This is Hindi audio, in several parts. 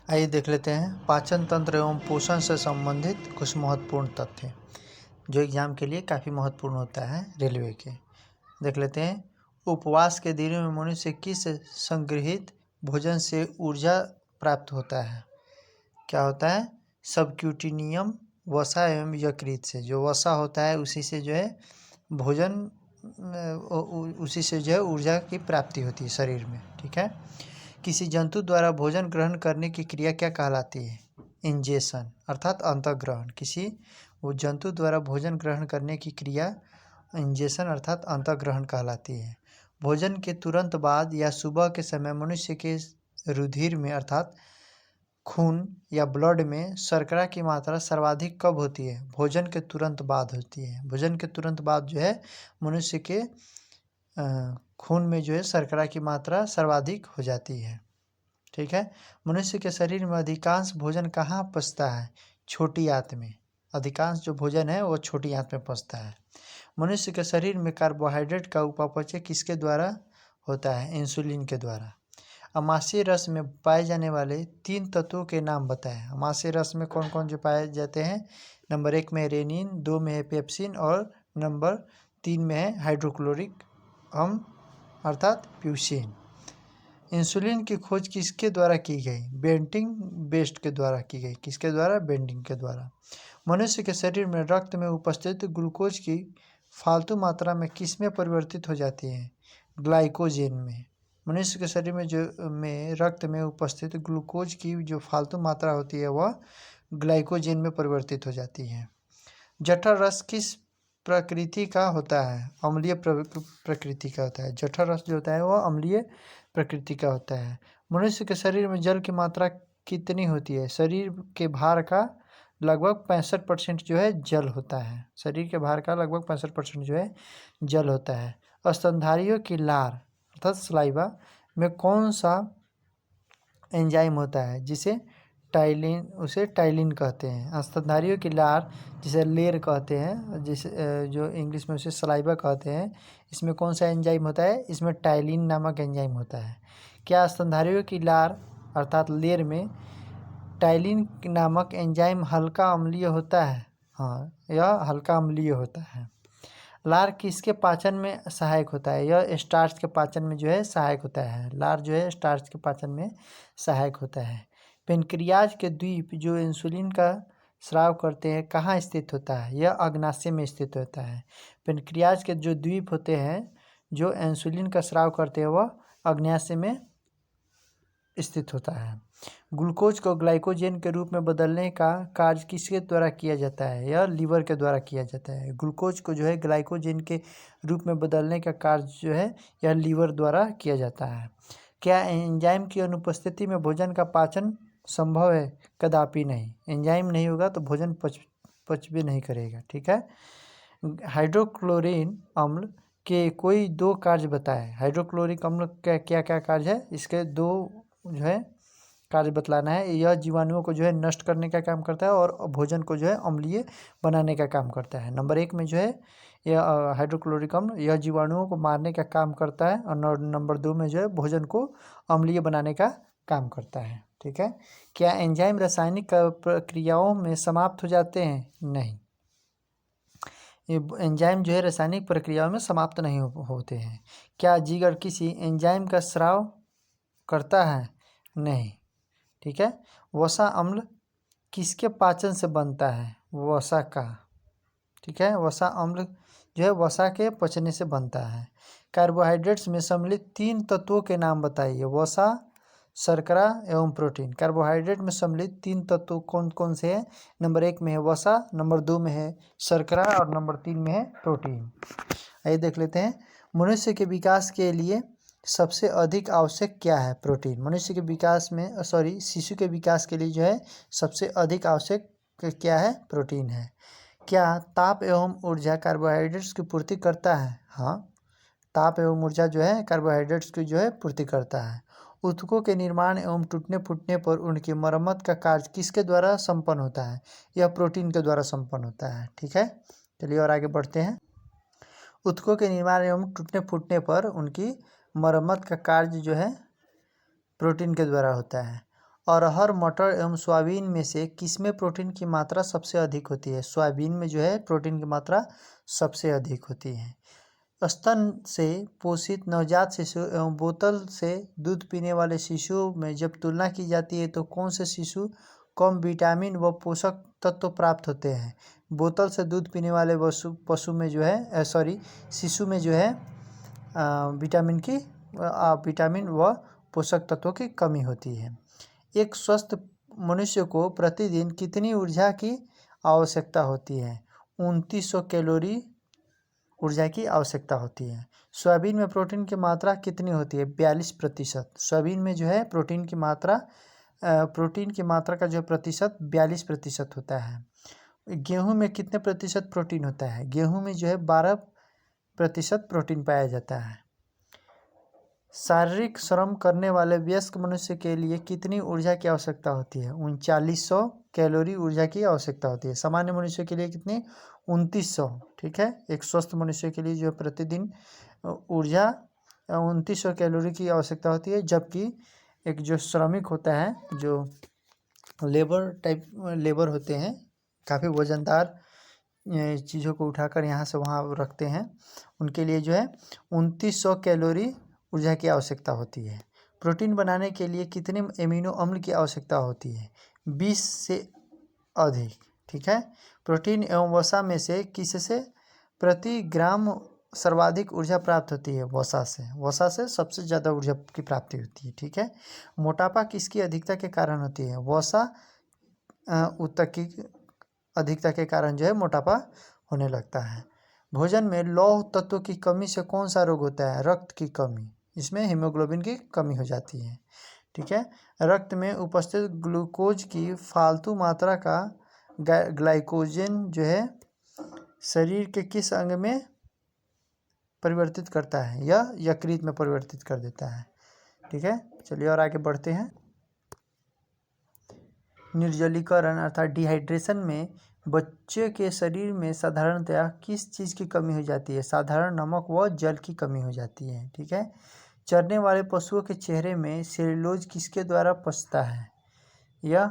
आइए देख लेते हैं पाचन तंत्र एवं पोषण से संबंधित कुछ महत्वपूर्ण तथ्य जो एग्जाम के लिए काफ़ी महत्वपूर्ण होता है रेलवे के। देख लेते हैं, उपवास के दिनों में मनुष्य किस संग्रहित भोजन से ऊर्जा प्राप्त होता है? क्या होता है? सबक्यूटिनियम वसा एवं यकृत से। जो वसा होता है उसी से जो है भोजन उसी से जो है ऊर्जा की प्राप्ति होती है शरीर में। ठीक है। किसी जंतु द्वारा भोजन ग्रहण करने की क्रिया क्या कहलाती है? इंजेशन अर्थात अंतःग्रहण। किसी वो जंतु द्वारा भोजन ग्रहण करने की क्रिया इंजेशन अर्थात अंतःग्रहण कहलाती है। भोजन के तुरंत बाद या सुबह के समय मनुष्य के रुधिर में अर्थात खून या ब्लड में शर्करा की मात्रा सर्वाधिक कब होती है? भोजन के तुरंत बाद होती है। भोजन के तुरंत बाद जो है मनुष्य के खून में जो है शर्करा की मात्रा सर्वाधिक हो जाती है। ठीक है। मनुष्य के शरीर में अधिकांश भोजन कहाँ पचता है? छोटी आंत में। अधिकांश जो भोजन है वो छोटी आंत में पचता है। मनुष्य के शरीर में कार्बोहाइड्रेट का उपापचय किसके द्वारा होता है? इंसुलिन के द्वारा। अमाशय रस में पाए जाने वाले 3 तत्वों के नाम बताएं। अमाशय रस में कौन कौन जो पाए जाते हैं? नंबर 1 में रेनिन, 2 में है पेप्सिन और नंबर 3 में है हाइड्रोक्लोरिक अम्ल अर्थात प्यूसिन। इंसुलिन की खोज किसके द्वारा की गई? बेंटिंग बेस्ट के द्वारा की गई। किसके द्वारा? बेंटिंग के द्वारा। मनुष्य के शरीर में रक्त में उपस्थित ग्लूकोज की फालतू मात्रा में किस में परिवर्तित हो जाती है? ग्लाइकोजेन में। मनुष्य के शरीर में रक्त में उपस्थित ग्लूकोज की जो फालतू मात्रा होती है वह ग्लाइकोजेन में परिवर्तित हो जाती है। जठर रस किस प्रकृति का होता है? अम्लीय प्रकृति का होता है। जठर रस जो होता है वह अम्लीय प्रकृति का होता है। मनुष्य के शरीर में जल की मात्रा कितनी होती है? शरीर के भार का लगभग 65% जो है जल होता है। शरीर के भार का लगभग 65% जो है जल होता है। स्तनधारियों की लार अर्थात सलाइवा में कौन सा एंजाइम होता है जिसे टाइलिन कहते हैं? स्तनधारियों की लार जिसे लेर कहते हैं, जिसे जो इंग्लिश में उसे सलाइवा कहते हैं, इसमें कौन सा एंजाइम होता है? इसमें टाइलिन नामक एंजाइम होता है। क्या स्तनधारियों की लार अर्थात लेर में टाइलिन नामक एंजाइम हल्का अम्लीय होता है? हाँ, यह हल्का अम्लीय होता है। लार किसके पाचन में सहायक होता है? यह स्टार्च के पाचन में जो है सहायक होता है। लार जो है स्टार्च के पाचन में सहायक होता है। पेनक्रियाज के द्वीप जो इंसुलिन का स्राव करते हैं कहाँ स्थित होता है? यह अग्नाशय में स्थित होता है। पेनक्रियाज के जो द्वीप होते हैं जो इंसुलिन का स्राव करते हैं वह अग्नाशय में स्थित होता है। ग्लूकोज को ग्लाइकोजेन के रूप में बदलने का कार्य किसके द्वारा किया जाता है? यह लीवर के द्वारा किया जाता है। ग्लूकोज को जो है ग्लाइकोजेन के रूप में बदलने का कार्य जो है यह लीवर द्वारा किया जाता है। क्या एंजाइम की अनुपस्थिति में भोजन का पाचन संभव है? कदापि नहीं। एंजाइम नहीं होगा तो भोजन पच भी नहीं करेगा। ठीक है। हाइड्रोक्लोरिक अम्ल के कोई 2 कार्य बताएं। हाइड्रोक्लोरिक अम्ल का क्या क्या कार्य है? इसके 2 जो है कार्य बतलाना है। यह जीवाणुओं को जो है नष्ट करने का काम करता है और भोजन को जो है अम्लीय बनाने का काम करता है। नंबर 1 में जो है यह हाइड्रोक्लोरिक अम्ल यह जीवाणुओं को मारने का काम करता है और नंबर 2 में जो है भोजन को अम्लीय बनाने का काम करता है। ठीक है। क्या एंजाइम रासायनिक प्रक्रियाओं में समाप्त हो जाते हैं? नहीं। ये एंजाइम जो है रासायनिक प्रक्रियाओं में समाप्त नहीं होते हैं। क्या जिगर किसी एंजाइम का स्राव करता है? नहीं। ठीक है। वसा अम्ल किसके पाचन से बनता है? वसा का। ठीक है। वसा अम्ल जो है वसा के पचने से बनता है। कार्बोहाइड्रेट्स में सम्मिलित 3 तत्वों के नाम बताइए। वसा, शर्करा एवं प्रोटीन। कार्बोहाइड्रेट में सम्मिलित 3 तत्व कौन कौन से हैं? नंबर 1 में है वसा, नंबर 2 में है शर्करा और नंबर 3 में है प्रोटीन। आइए देख लेते हैं। मनुष्य के विकास के लिए सबसे अधिक आवश्यक क्या है? प्रोटीन। मनुष्य के विकास में शिशु के विकास के लिए जो है सबसे अधिक आवश्यक क्या है? प्रोटीन है। क्या ताप एवं ऊर्जा कार्बोहाइड्रेट्स की पूर्ति करता है? हाँ, ताप एवं ऊर्जा जो है कार्बोहाइड्रेट्स की जो है पूर्ति करता है। ऊतकों के निर्माण एवं टूटने फूटने पर उनकी मरम्मत का कार्य किसके द्वारा संपन्न होता है? यह प्रोटीन के द्वारा संपन्न होता है। ठीक है। चलिए और आगे बढ़ते हैं। ऊतकों के निर्माण एवं टूटने फूटने पर उनकी मरम्मत का कार्य जो है प्रोटीन के द्वारा होता है। अरहर, मटर एवं सोयाबीन में से किसमें प्रोटीन की मात्रा सबसे अधिक होती है? सोयाबीन में जो है प्रोटीन की मात्रा सबसे अधिक होती है। स्तन से पोषित नवजात शिशु एवं बोतल से दूध पीने वाले शिशुओं में जब तुलना की जाती है तो कौन से शिशु कम विटामिन व पोषक तत्व प्राप्त होते हैं? बोतल से दूध पीने वाले पशु में जो है शिशु में जो है विटामिन व पोषक तत्वों की कमी होती है। एक स्वस्थ मनुष्य को प्रतिदिन कितनी ऊर्जा की आवश्यकता होती है? 2900 कैलोरी ऊर्जा की आवश्यकता होती है। सोयाबीन में प्रोटीन की मात्रा कितनी होती है? 42%। सोयाबीन में जो है प्रोटीन की मात्रा का जो प्रतिशत 42% होता है। गेहूं में कितने प्रतिशत प्रोटीन होता है? गेहूं में जो है 12% प्रोटीन पाया जाता है। शारीरिक श्रम करने वाले वयस्क मनुष्य के लिए कितनी ऊर्जा की आवश्यकता होती है? 3900 कैलोरी ऊर्जा की आवश्यकता होती है। सामान्य मनुष्य के लिए कितनी? 2900। ठीक है, एक स्वस्थ मनुष्य के लिए जो प्रतिदिन ऊर्जा 2900 कैलोरी की आवश्यकता होती है, जबकि एक जो श्रमिक होता है, जो लेबर होते हैं, काफ़ी वजनदार चीज़ों को उठाकर यहाँ से वहाँ रखते हैं, उनके लिए जो है 2900 कैलोरी ऊर्जा की आवश्यकता होती है। प्रोटीन बनाने के लिए कितने एमिनो अम्ल की आवश्यकता होती है? 20 से अधिक। ठीक है, प्रोटीन एवं वसा में से किससे प्रति ग्राम सर्वाधिक ऊर्जा प्राप्त होती है? वसा से सबसे ज़्यादा ऊर्जा की प्राप्ति होती है। ठीक है, मोटापा किसकी अधिकता के कारण होती है? वसा ऊतक की अधिकता के कारण जो है मोटापा होने लगता है। भोजन में लौह तत्व की कमी से कौन सा रोग होता है? रक्त की कमी। इसमें हीमोग्लोबिन की कमी हो जाती है। ठीक है, रक्त में उपस्थित ग्लूकोज की फालतू मात्रा का ग्लाइकोजन जो है शरीर के किस अंग में परिवर्तित करता है? यह यकृत में परिवर्तित कर देता है। ठीक है, चलिए और आगे बढ़ते हैं। निर्जलीकरण अर्थात डिहाइड्रेशन में बच्चे के शरीर में साधारणतया किस चीज़ की कमी हो जाती है? साधारण नमक व जल की कमी हो जाती है। ठीक है, चरने वाले पशुओं के चेहरे में सेल्यूलोज किसके द्वारा पचता है? यह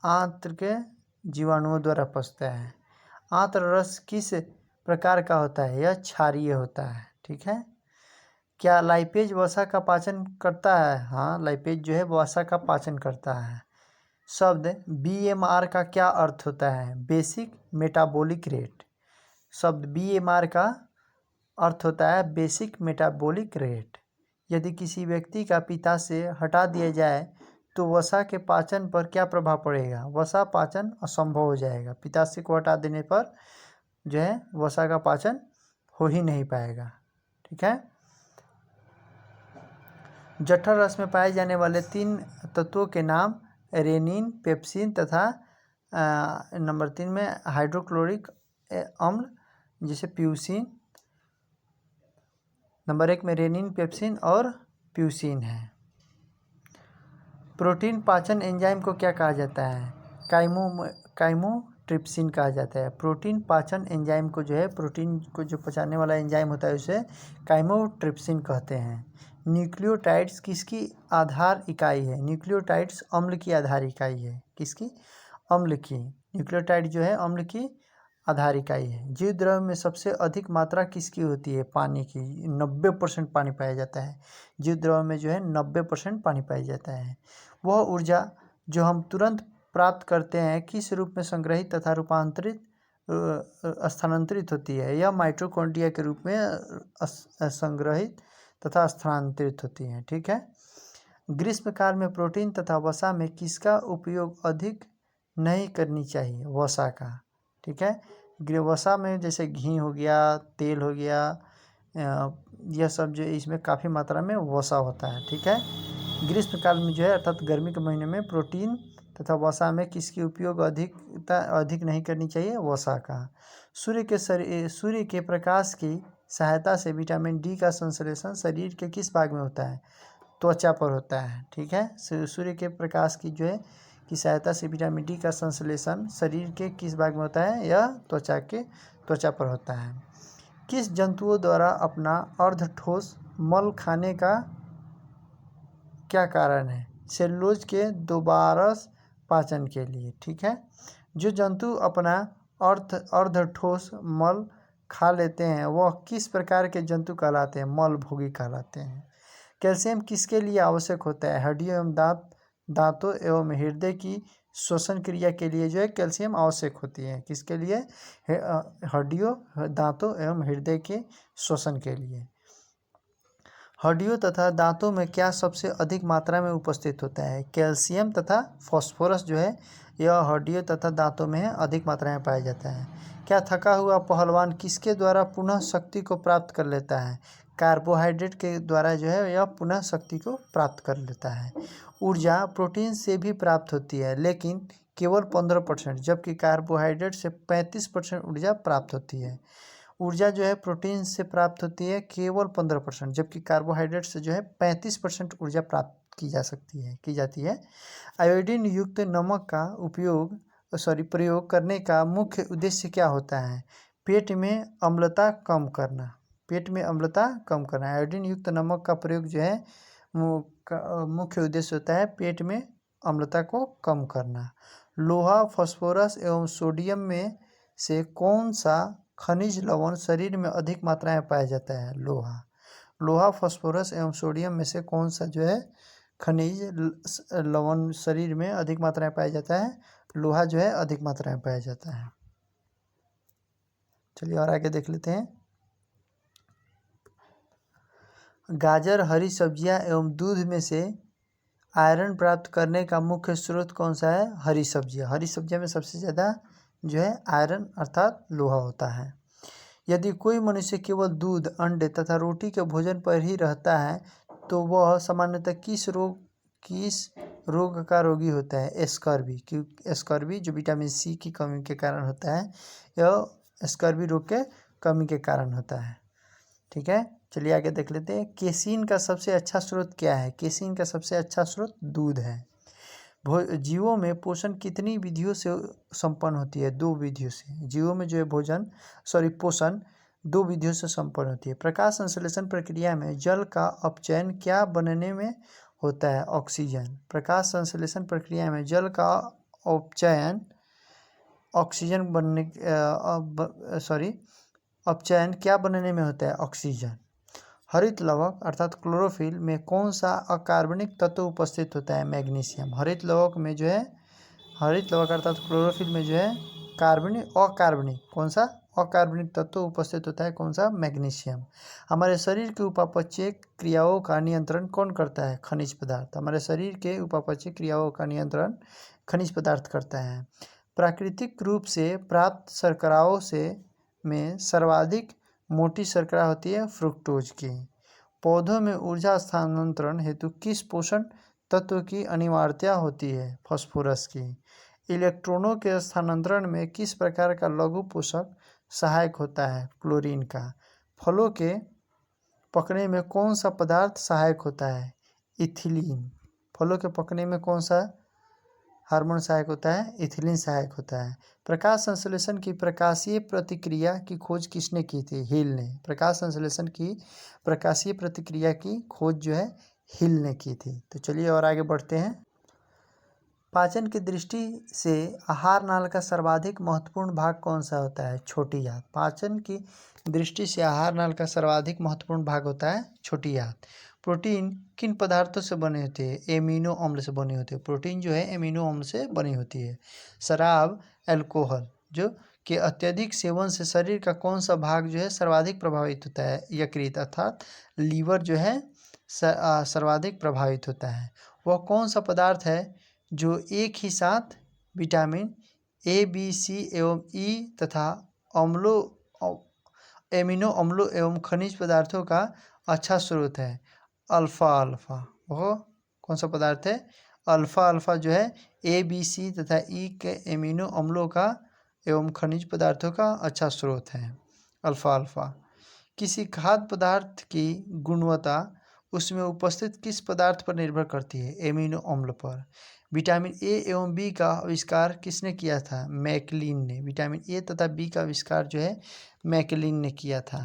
आंत्र के जीवाणुओं द्वारा पचता है। आंत्र रस किस प्रकार का होता है? यह क्षारीय होता है। ठीक है, क्या लाइपेज वसा का पाचन करता है? हाँ, लाइपेज जो है वसा का पाचन करता है। शब्द BMR का क्या अर्थ होता है? Basic metabolic rate. शब्द BMR का अर्थ होता है बेसिक मेटाबॉलिक रेट। यदि किसी व्यक्ति का पित्ताशय हटा दिया जाए तो वसा के पाचन पर क्या प्रभाव पड़ेगा? वसा पाचन असंभव हो जाएगा। पित्ताशय को हटा देने पर जो है वसा का पाचन हो ही नहीं पाएगा। ठीक है, जठर रस में पाए जाने वाले 3 तत्वों के नाम रेनिन, पेप्सिन तथा नंबर 3 में हाइड्रोक्लोरिक अम्ल जिसे प्यूसिन। नंबर 1 में रेनिन, पेप्सिन और प्यूसिन है। प्रोटीन पाचन एंजाइम को क्या कहा जाता है? काइमोट्रिप्सिन कहा जाता है। प्रोटीन पाचन एंजाइम को जो है, प्रोटीन को जो पचाने वाला एंजाइम होता है उसे काइमोट्रिप्सिन कहते हैं। न्यूक्लियोटाइड्स किसकी आधार इकाई है? न्यूक्लियोटाइड्स अम्ल की आधार इकाई है। किसकी? अम्ल की। न्यूक्लियोटाइड जो है अम्ल की आधार इकाई है। जीव द्रव्य में सबसे अधिक मात्रा किसकी होती है? पानी की। 90% पानी पाया जाता है। जीव द्रव्य में जो है 90% पानी पाया जाता है। वह ऊर्जा जो हम तुरंत प्राप्त करते हैं किस रूप में संग्रहित तथा स्थानांतरित होती है? यह माइटोकॉन्ड्रिया के रूप में संग्रहित तथा स्थानांतरित होती है। ठीक है, ग्रीष्मकाल में प्रोटीन तथा वसा में किसका उपयोग अधिक नहीं करनी चाहिए? वसा का। ठीक है, वसा में जैसे घी हो गया, तेल हो गया, यह सब जो इसमें काफ़ी मात्रा में वसा होता है। ठीक है, ग्रीष्मकाल में जो है अर्थात गर्मी के महीने में प्रोटीन तथा वसा में किसकी उपयोग अधिक नहीं करनी चाहिए? वसा का। सूर्य के प्रकाश की सहायता से विटामिन डी का संश्लेषण शरीर के किस भाग में होता है? त्वचा पर होता है। ठीक है, सूर्य के प्रकाश की जो है की सहायता से विटामिन डी का संश्लेषण शरीर के किस भाग में होता है? यह त्वचा पर होता है। किस जंतुओं द्वारा अपना अर्धठोस मल खाने का क्या कारण है? सेलुलोज के दोबारा पाचन के लिए। ठीक है, जो जंतु अपना अर्ध ठोस मल खा लेते हैं वह किस प्रकार के जंतु कहलाते हैं? मलभोगी कहलाते हैं। कैल्शियम किसके लिए आवश्यक होता है? हड्डियों एवं दांतों एवं हृदय की श्वसन क्रिया के लिए जो है कैल्शियम आवश्यक होती है। किसके लिए? हड्डियों, दांतों एवं हृदय के श्वसन के लिए। हड्डियों तथा दांतों में क्या सबसे अधिक मात्रा में उपस्थित होता है? कैल्शियम तथा फास्फोरस जो है यह हड्डियों तथा दांतों में अधिक मात्रा में पाया जाता है। क्या थका हुआ पहलवान किसके द्वारा पुनः शक्ति को प्राप्त कर लेता है? कार्बोहाइड्रेट के द्वारा जो है यह पुनः शक्ति को प्राप्त कर लेता है। ऊर्जा प्रोटीन से भी प्राप्त होती है लेकिन केवल 15%, जबकि कार्बोहाइड्रेट से 35% ऊर्जा प्राप्त होती है। ऊर्जा जो है प्रोटीन से प्राप्त होती है केवल 15%, जबकि कार्बोहाइड्रेट से जो है 35% ऊर्जा प्राप्त की जाती है। आयोडीन युक्त नमक का प्रयोग करने का मुख्य उद्देश्य क्या होता है? पेट में अम्लता कम करना। आयोडीन युक्त नमक का प्रयोग जो है मुख्य उद्देश्य होता है पेट में अम्लता को कम करना। लोहा, फास्फोरस एवं सोडियम में से कौन सा खनिज लवण शरीर में अधिक मात्रा में पाया जाता है? लोहा, फास्फोरस एवं सोडियम में से कौन सा जो है खनिज लवण शरीर में अधिक मात्रा में पाया जाता है? लोहा जो है अधिक मात्रा में पाया जाता है। चलिए और आगे देख लेते हैं। गाजर, हरी सब्जियां एवं दूध में से आयरन प्राप्त करने का मुख्य स्रोत कौन सा है? हरी सब्जियां में सबसे ज़्यादा जो है आयरन अर्थात लोहा होता है। यदि कोई मनुष्य केवल दूध, अंडे तथा रोटी के भोजन पर ही रहता है तो वह सामान्यतः किस रोग का रोगी होता है? स्कर्वी जो विटामिन सी की कमी के कारण होता है, यह स्कर्वी रोग के कमी के कारण होता है। ठीक है, चलिए आगे देख लेते हैं। केसीन का सबसे अच्छा स्रोत क्या है? केसीन का सबसे अच्छा स्रोत दूध है। जीवों में पोषण कितनी विधियों से संपन्न होती है? 2 विधियों से। जीवों में जो है पोषण 2 विधियों से संपन्न होती है। प्रकाश संश्लेषण प्रक्रिया में जल का अपचयन क्या बनने में होता है? ऑक्सीजन। प्रकाश संश्लेषण प्रक्रिया में जल का अपचयन अपचयन क्या बनने में होता है? ऑक्सीजन। हरित लवक अर्थात क्लोरोफिल में कौन सा अकार्बनिक तत्व उपस्थित होता है? मैग्नीशियम। हरित लवक अर्थात क्लोरोफिल में जो है अकार्बनिक तत्व उपस्थित होता है? कौन सा? मैग्नीशियम। हमारे शरीर के उपापचय क्रियाओं का नियंत्रण कौन करता है? खनिज पदार्थ। हमारे शरीर के उपापचय क्रियाओं का नियंत्रण खनिज पदार्थ करता है। प्राकृतिक रूप से प्राप्त शर्कराओं में सर्वाधिक मोटी शर्करा होती है फ्रुक्टोज की। पौधों में ऊर्जा स्थानांतरण हेतु किस पोषण तत्व की अनिवार्यता होती है? फास्फोरस की। इलेक्ट्रॉनों के स्थानांतरण में किस प्रकार का लघु पोषक सहायक होता है? क्लोरीन का। फलों के पकने में कौन सा पदार्थ सहायक होता है? इथिलीन। फलों के पकने में कौन सा हार्मोन सहायक होता है? इथिलीन सहायक होता है। प्रकाश संश्लेषण की प्रकाशीय प्रतिक्रिया की खोज किसने की थी? हिल ने। प्रकाश संश्लेषण की प्रकाशीय प्रतिक्रिया की खोज जो है हिल ने की थी। तो चलिए और आगे बढ़ते हैं। पाचन की दृष्टि से आहार नाल का सर्वाधिक महत्वपूर्ण भाग कौन सा होता है? छोटी आंत। पाचन की दृष्टि से आहार नाल का सर्वाधिक महत्वपूर्ण भाग होता है छोटी आंत। प्रोटीन किन पदार्थों से बने होते हैं? एमिनो अम्ल से बने होते हैं। प्रोटीन जो है एमिनो अम्ल से बनी होती है। शराब, अल्कोहल जो कि अत्यधिक सेवन से शरीर का कौन सा भाग जो है सर्वाधिक प्रभावित होता है? यकृत अर्थात लीवर जो है सर्वाधिक प्रभावित होता है। वह कौन सा पदार्थ है जो एक ही साथ विटामिन ए, बी, सी एवं ई तथा एमिनो अम्लों एवं खनिज पदार्थों का अच्छा स्रोत है? अल्फा। वह कौन सा पदार्थ है? अल्फा जो है ए, बी, सी तथा ई के एमिनो अम्लों का एवं खनिज पदार्थों का अच्छा स्रोत है अल्फा। किसी खाद्य पदार्थ की गुणवत्ता उसमें उपस्थित किस पदार्थ पर निर्भर करती है? एमिनो अम्ल पर। विटामिन ए एवं बी का आविष्कार किसने किया था? मैकलिन ने। विटामिन ए तथा बी का आविष्कार जो है मैकलिन ने किया था।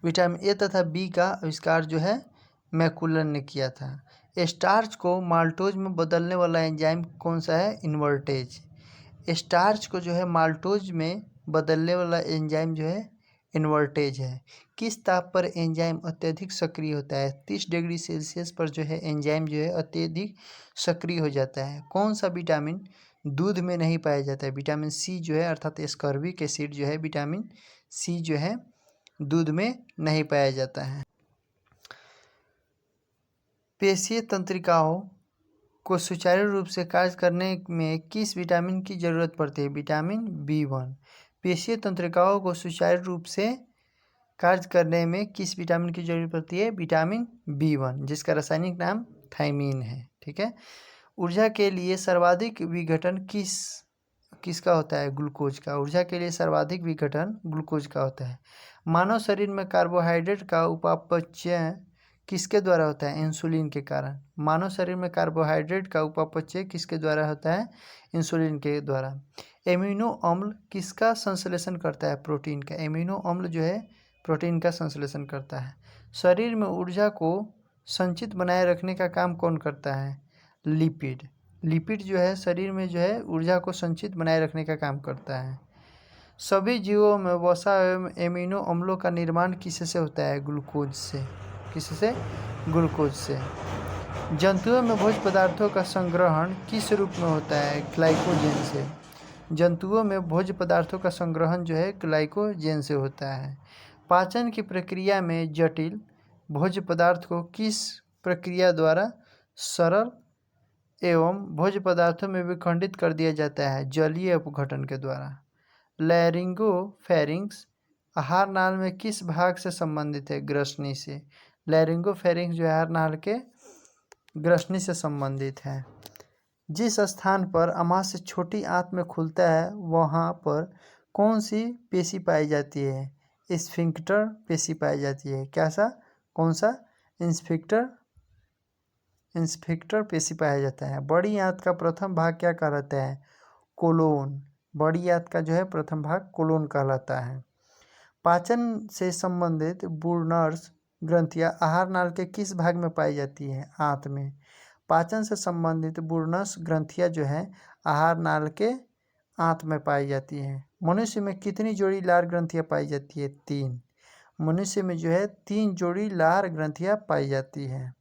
विटामिन ए तथा बी का आविष्कार जो है मैकुलन ने किया था। स्टार्च को माल्टोज में बदलने वाला एंजाइम कौन सा है? इन्वर्टेज। स्टार्च को जो है माल्टोज में बदलने वाला एंजाइम जो है इन्वर्टेज है। किस ताप पर एंजाइम अत्यधिक सक्रिय होता है? 30 डिग्री सेल्सियस पर जो है एंजाइम जो है अत्यधिक सक्रिय हो जाता है। कौन सा विटामिन दूध में नहीं पाया जाता है? विटामिन सी जो है अर्थात एस्कॉर्बिक एसिड जो है विटामिन सी जो है दूध में नहीं पाया जाता है। पेशीय तंत्रिकाओं को सुचारू रूप से कार्य करने में किस विटामिन की जरूरत पड़ती है? Vitamin B1। पेशीय तंत्रिकाओं को सुचारू रूप से कार्य करने में किस विटामिन की जरूरत पड़ती है? विटामिन B1, जिसका रासायनिक नाम थायमीन है। ठीक है। ऊर्जा के लिए सर्वाधिक विघटन किसका होता है? ग्लूकोज का। ऊर्जा के लिए सर्वाधिक विघटन ग्लूकोज का होता है। मानव शरीर में कार्बोहाइड्रेट का उपापचय किसके द्वारा होता है? इंसुलिन के कारण। मानव शरीर में कार्बोहाइड्रेट का उपापचय किसके द्वारा होता है? इंसुलिन के द्वारा। एमिनो अम्ल किसका संश्लेषण करता है? प्रोटीन का। एमिनो अम्ल जो है प्रोटीन का संश्लेषण करता है। शरीर में ऊर्जा को संचित बनाए रखने का काम कौन करता है? लिपिड। लिपिड जो है शरीर में जो है ऊर्जा को संचित बनाए रखने का काम करता है। सभी जीवों में वसा एवं एमिनो अम्लों का निर्माण किससे होता है? ग्लूकोज से। किससे? ग्लूकोज से। जंतुओं में भोज्य पदार्थों का संग्रहण किस रूप में होता है? ग्लाइकोजन से। जंतुओं में भोज्य पदार्थों का संग्रहण जो है ग्लाइकोजन से होता है। पाचन की प्रक्रिया में जटिल भोज्य पदार्थ को किस प्रक्रिया द्वारा सरल एवं भोज्य पदार्थों में विखंडित कर दिया जाता है? जलीय अपघटन के द्वारा। लैरिंगोफेरिंक्स आहार नाल में किस भाग से संबंधित है? ग्रसनी से। लैरिंगोफेरिंक्स जो है आहार नाल के ग्रसनी से संबंधित है। जिस स्थान पर आमाशय छोटी आंत में खुलता है वहाँ पर कौन सी पेशी पाई जाती है? स्फिंक्टर पेशी पाई जाती है। क्या सा? कौन सा? स्फिंक्टर पेशी पाया जाता है। बड़ी आंत का प्रथम भाग क्या कहलाता है? कोलोन। बड़ी आंत का जो है प्रथम भाग कोलोन कहलाता है। पाचन से संबंधित बुर्नर्स ग्रंथियां आहार नाल के किस भाग में पाई जाती है? आंत में। पाचन से संबंधित बुर्नस ग्रंथियां जो है आहार नाल के आंत में पाई जाती हैं। मनुष्य में कितनी जोड़ी लार ग्रंथियां पाई जाती है? 3। मनुष्य में जो है 3 जोड़ी लार ग्रंथियां पाई जाती हैं।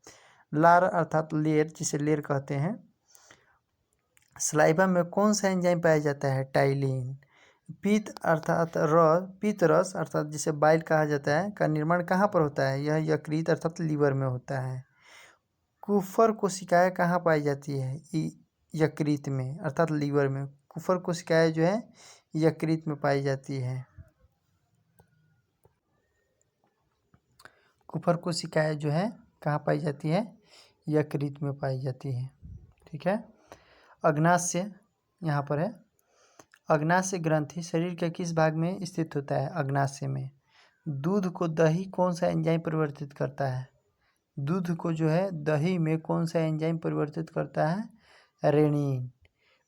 लार अर्थात लेर, जिसे लेर कहते हैं। सलाइवा में कौन सा एंजाइम पाया जाता है? टाइलिन। पीत रस अर्थात जिसे बाइल कहा जाता है का निर्माण कहाँ पर होता है? यह यकृत अर्थात लीवर में होता है। कुफर कोशिकाएं कहाँ पाई जाती है? यकृत में अर्थात लीवर में। कुफर कोशिकाएं जो है यकृत में पाई जाती है। कुफर कोशिकाएं जो है कहाँ पाई जाती है? यकृत में पाई जाती है। ठीक है। अग्नाशय यहाँ पर है। अग्नाशय ग्रंथि शरीर के किस भाग में स्थित होता है? अग्नाशय में। दूध को दही कौन सा एंजाइम परिवर्तित करता है? दूध को जो है दही में कौन सा एंजाइम परिवर्तित करता है? रेनिन।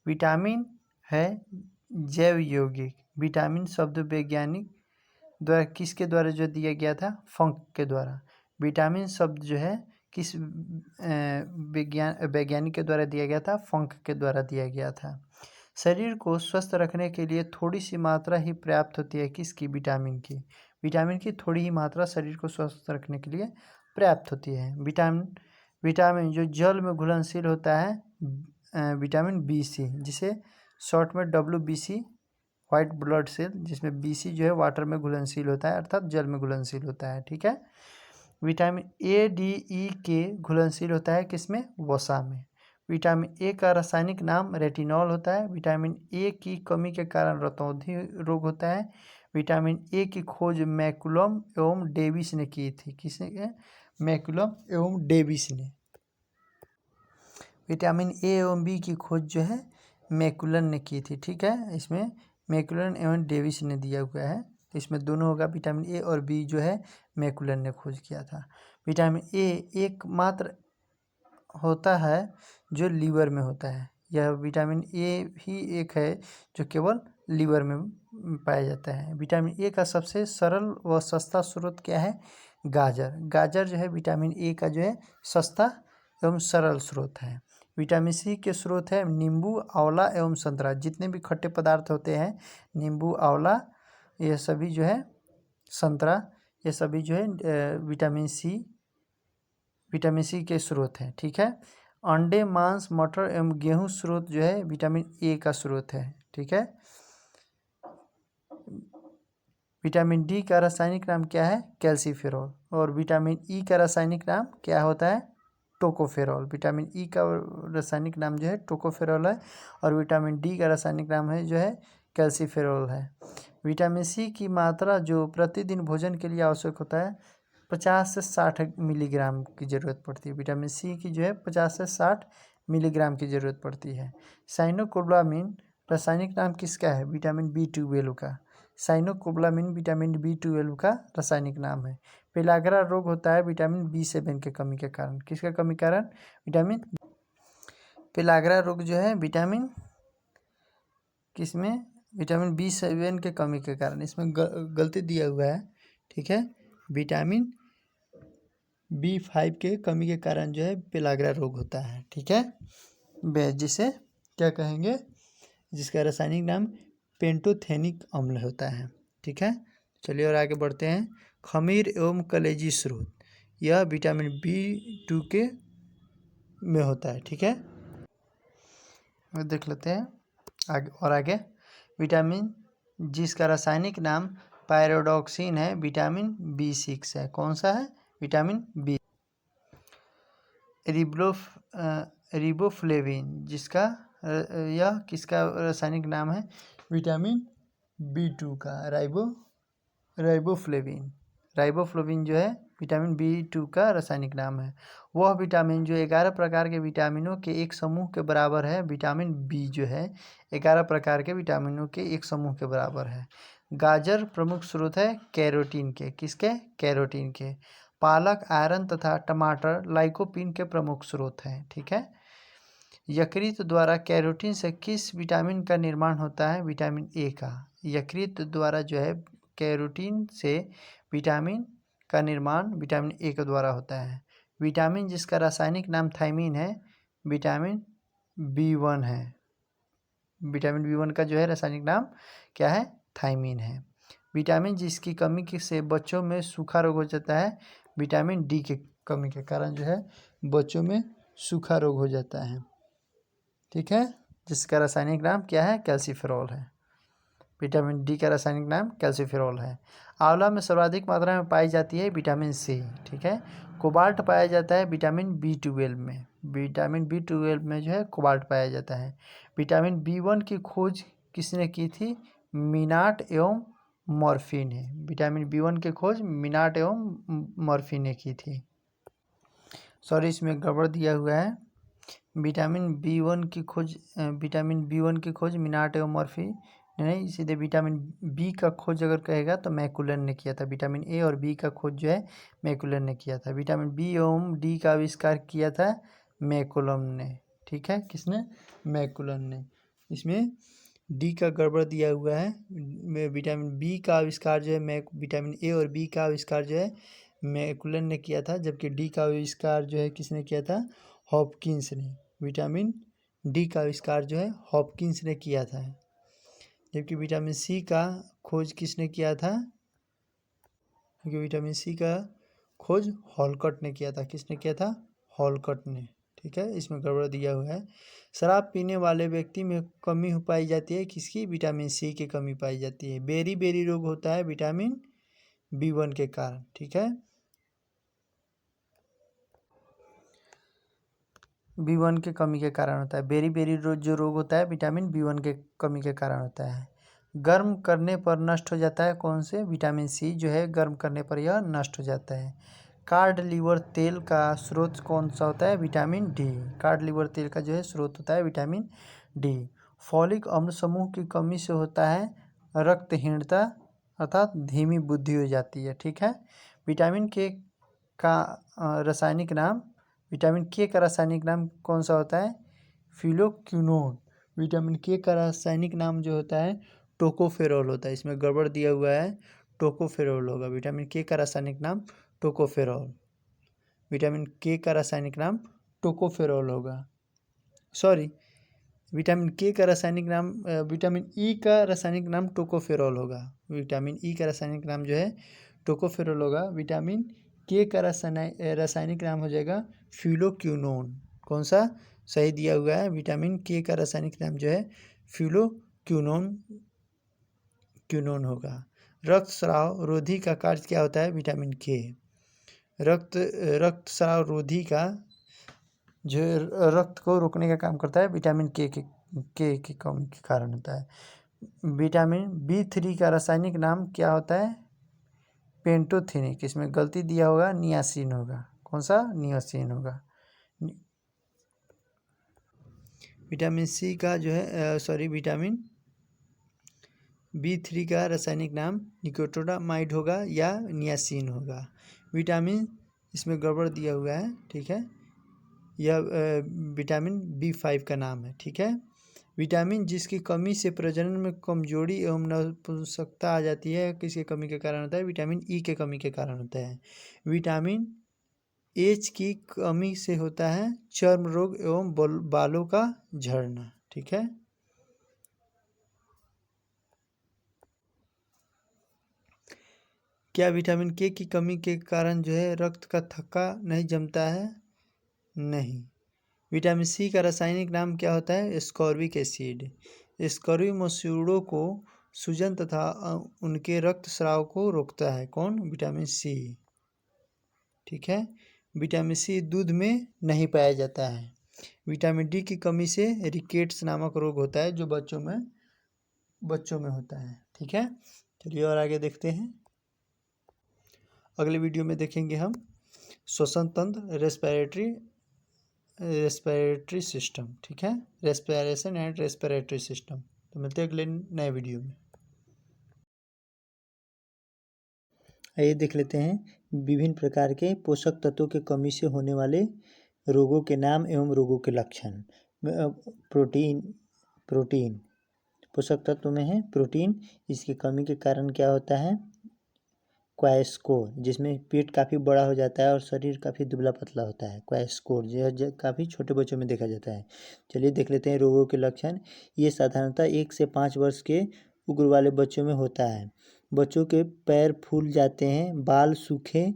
विटामिन है जैव यौगिक। विटामिन शब्द वैज्ञानिक द्वारा किसके द्वारा जो दिया गया था? फंक के द्वारा। विटामिन शब्द जो है किस वैज्ञानिक के द्वारा दिया गया था? फंक के द्वारा दिया गया था। शरीर को स्वस्थ रखने के लिए थोड़ी सी मात्रा ही पर्याप्त होती है किसकी? विटामिन की। विटामिन की थोड़ी ही मात्रा शरीर को स्वस्थ रखने के लिए पर्याप्त होती है। विटामिन जो जल में घुलनशील होता है विटामिन BC, जिसे शॉर्ट में WBC, व्हाइट ब्लड सेल, जिसमें BC जो है वाटर में घुलनशील होता है अर्थात जल में घुलनशील होता है। ठीक है। विटामिन ADE घुलनशील होता है किसमें? वसा में। विटामिन ए का रासायनिक नाम रेटिनॉल होता है। विटामिन ए की कमी के कारण रतौंधी रोग होता है। विटामिन ए की खोज मैकुलम एवं डेविस ने की थी। किसने? मैकुलम एवं डेविस ने। विटामिन ए एवं बी की खोज जो है मैकुलन ने की थी। ठीक है। इसमें मैकुलन एवं डेविस ने दिया हुआ है, तो इसमें दोनों होगा। विटामिन ए और बी जो है मैकुलन ने खोज किया था। विटामिन ए एकमात्र होता है जो लीवर में होता है। यह विटामिन ए ही एक है जो केवल लीवर में पाया जाता है। विटामिन ए का सबसे सरल व सस्ता स्रोत क्या है? गाजर। गाजर जो है विटामिन ए का जो है सस्ता एवं सरल स्रोत हैं। विटामिन सी के स्रोत है नींबू, आंवला एवं संतरा। जितने भी खट्टे पदार्थ होते हैं, नींबू, आंवला, ये सभी जो है, संतरा, ये सभी जो है विटामिन सी के स्रोत हैं। ठीक है। अंडे, मांस, मटर एवं गेहूं स्रोत जो है विटामिन ए का स्रोत है। ठीक है। विटामिन डी का रासायनिक नाम क्या है? कैल्सीफेरॉल। और विटामिन ई का रासायनिक नाम क्या होता है? टोकोफेरॉल। विटामिन ई का रासायनिक नाम जो है टोकोफेरॉल है, और विटामिन डी का रासायनिक नाम है जो है कैल्सीफेरॉल है। विटामिन सी की मात्रा जो प्रतिदिन भोजन के लिए आवश्यक होता है 50 से 60 मिलीग्राम की ज़रूरत पड़ती है। विटामिन सी की जो है 50 से 60 मिलीग्राम की ज़रूरत पड़ती है। साइनोकोबालामिन रासायनिक नाम किसका है? विटामिन B12 का। साइनोकोबालामिन विटामिन B12 का रासायनिक नाम है। पेलाग्रा रोग होता है विटामिन B7 के कमी के कारण। किसका कमी के कारण? विटामिन पेलाग्रा रोग जो है विटामिन किसमें? विटामिन B7 के कमी के कारण। इसमें गलती दिया हुआ है। ठीक है। विटामिन B5 के कमी के कारण जो है पेलाग्रा रोग होता है। ठीक है। जिसे क्या कहेंगे? जिसका रासायनिक नाम पेंटोथेनिक अम्ल होता है। ठीक है। चलिए और आगे बढ़ते हैं। खमीर एवं कलेजी स्रोत, यह विटामिन B2 के में होता है। ठीक है। देख लेते हैं आगे। विटामिन जिसका रासायनिक नाम पायरोडॉक्सिन है विटामिन B6 है। कौन सा है? Vitamin B। रिबोफ्लेविन जिसका यह किसका रासायनिक नाम है? विटामिन B2 का। राइबोफ्लेविन जो है विटामिन B2 का रासायनिक नाम है। वह विटामिन जो 11 प्रकार के विटामिनों के एक समूह के बराबर है। विटामिन B जो है 11 प्रकार के विटामिनों के एक समूह के बराबर है। गाजर प्रमुख स्रोत है कैरोटीन के। किसके? कैरोटीन के। पालक आयरन तथा टमाटर लाइकोपीन के प्रमुख स्रोत हैं। ठीक है। यकृत द्वारा कैरोटीन से किस विटामिन का निर्माण होता है? विटामिन ए का। यकृत द्वारा जो है कैरोटीन से विटामिन का निर्माण विटामिन ए के द्वारा होता है। विटामिन जिसका रासायनिक नाम थायमीन है विटामिन B1 है। विटामिन B1 का जो है रासायनिक नाम क्या है? थायमीन है। विटामिन जिसकी कमी से बच्चों में सूखा रोग हो जाता है विटामिन डी के कमी के कारण जो है बच्चों में सूखा रोग हो जाता है। ठीक है। जिसका रासायनिक नाम क्या है? कैल्सीफेरॉल है। विटामिन डी का रासायनिक नाम कैल्सीफेरॉल है। आंवला में सर्वाधिक मात्रा में पाई जाती है विटामिन सी। ठीक है। कोबाल्ट पाया जाता है विटामिन B12 में। विटामिन B12 में जो है कोबाल्ट पाया जाता है। विटामिन B1 की खोज किसने की थी? मिनाट एवं मॉर्फी ने। विटामिन B1 की खोज मिनाट एवं मॉर्फी ने की थी। सॉरी, इसमें गड़बड़ दिया हुआ है। विटामिन B1 की खोज मिनाट एवं मॉर्फी नहीं, सीधे विटामिन बी का खोज अगर कहेगा तो मैकुलन ने किया था। विटामिन ए और बी का खोज जो है मैकुलन ने किया था। विटामिन बी एवं डी का आविष्कार किया था मैकुलम ने। ठीक है। किसने? मैकुलन ने। इसमें डी का गड़बड़ दिया हुआ है। विटामिन बी का आविष्कार जो है विटामिन ए और बी का आविष्कार जो है मैकुलन ने किया था, जबकि डी का आविष्कार जो है किसने किया था? हॉपकिंस ने। विटामिन डी का आविष्कार जो है हॉपकिंस ने किया था, जबकि विटामिन सी का खोज किसने किया था? क्योंकि विटामिन सी का खोज हॉलकट ने किया था। किसने किया था? हॉलकट ने। ठीक है। इसमें गड़बड़ दिया हुआ है। शराब पीने वाले व्यक्ति में कमी पाई जाती है किसकी? विटामिन सी की कमी पाई जाती है। बेरी रोग होता है विटामिन B1 के कारण। ठीक है। B1 के कमी के कारण होता है। बेरी जो रोग होता है विटामिन B1 के कमी के कारण होता है। गर्म करने पर नष्ट हो जाता है कौन से? विटामिन सी जो है गर्म करने पर यह नष्ट हो जाता है। कार्ड लीवर तेल का स्रोत कौन सा होता है? Vitamin D. कार्ड लीवर तेल का जो है स्रोत होता है विटामिन डी। फॉलिक अम्ल समूह की कमी से होता है रक्तहीनता अर्थात धीमी बुद्धि हो जाती है। ठीक है। विटामिन के का रासायनिक नाम विटामिन के का रासायनिक नाम कौन सा होता है? फिलोक्विनोन। विटामिन के का रासायनिक नाम जो होता है टोकोफेरॉल होता है। इसमें गड़बड़ दिया हुआ है, टोकोफेरॉल होगा। विटामिन के का रासायनिक नाम टोकोफेरॉल। विटामिन के का रासायनिक नाम टोकोफेरोल होगा। सॉरी, विटामिन के का रासायनिक नाम विटामिन ई का रासायनिक नाम टोकोफेरोल होगा। विटामिन ई का रासायनिक नाम जो है टोकोफेरोल होगा। विटामिन के का रासायनिक नाम हो जाएगा फ्यूलोक्विनोन। कौन सा सही दिया हुआ है? विटामिन के का रासायनिक नाम जो है फ्यूलोक्विनोन होगा। रक्तस्राव रोधी का कार्य क्या होता है? विटामिन के। रक्तस्राव रोधी का जो रक्त को रोकने का काम करता है विटामिन के कमी के कारण होता है। विटामिन B3 का रासायनिक नाम क्या होता है? पेंटोथेनिक। इसमें गलती दिया होगा, नियासिन होगा। कौन सा? नियासिन होगा। विटामिन सी का जो है विटामिन B3 का रासायनिक नाम निकोटोडामाइड होगा या नियासिन होगा। विटामिन इसमें गड़बड़ दिया हुआ है, ठीक है। यह विटामिन B5 का नाम है, ठीक है। विटामिन जिसकी कमी से प्रजनन में कमजोरी एवं नपुंसकता आ जाती है, किसके कमी के कारण होता है? विटामिन ई के कमी के कारण होता है। विटामिन एच की कमी से होता है चर्म रोग एवं बालों का झड़ना, ठीक है। क्या विटामिन के की कमी के कारण जो है रक्त का थक्का नहीं जमता है? नहीं। विटामिन सी का रासायनिक नाम क्या होता है? Ascorbic acid. एस्कॉर्बिक मसूड़ों को सूजन तथा उनके रक्तस्राव को रोकता है। कौन? विटामिन सी, ठीक है। विटामिन सी दूध में नहीं पाया जाता है। विटामिन डी की कमी से रिकेट्स नामक रोग होता है जो बच्चों में होता है, ठीक है। चलिए और आगे देखते हैं। अगले वीडियो में देखेंगे हम श्वसन तंत्र, रेस्पिरेटरी सिस्टम, ठीक है। Respiration and respiratory system. तो मिलते हैं अगले नए वीडियो में। आइए देख लेते हैं विभिन्न प्रकार के पोषक तत्वों के कमी से होने वाले रोगों के नाम एवं रोगों के लक्षण। प्रोटीन पोषक तत्व में है प्रोटीन। इसकी कमी के कारण क्या होता है? क्वाइस्कोर, जिसमें पेट काफ़ी बड़ा हो जाता है और शरीर काफ़ी दुबला पतला होता है। क्वाइस्कोर जो काफ़ी छोटे बच्चों में देखा जाता है। चलिए देख लेते हैं रोगों के लक्षण। ये साधारणतः 1 से 5 वर्ष के उम्र वाले बच्चों में होता है। बच्चों के पैर फूल जाते हैं, बाल सूखे,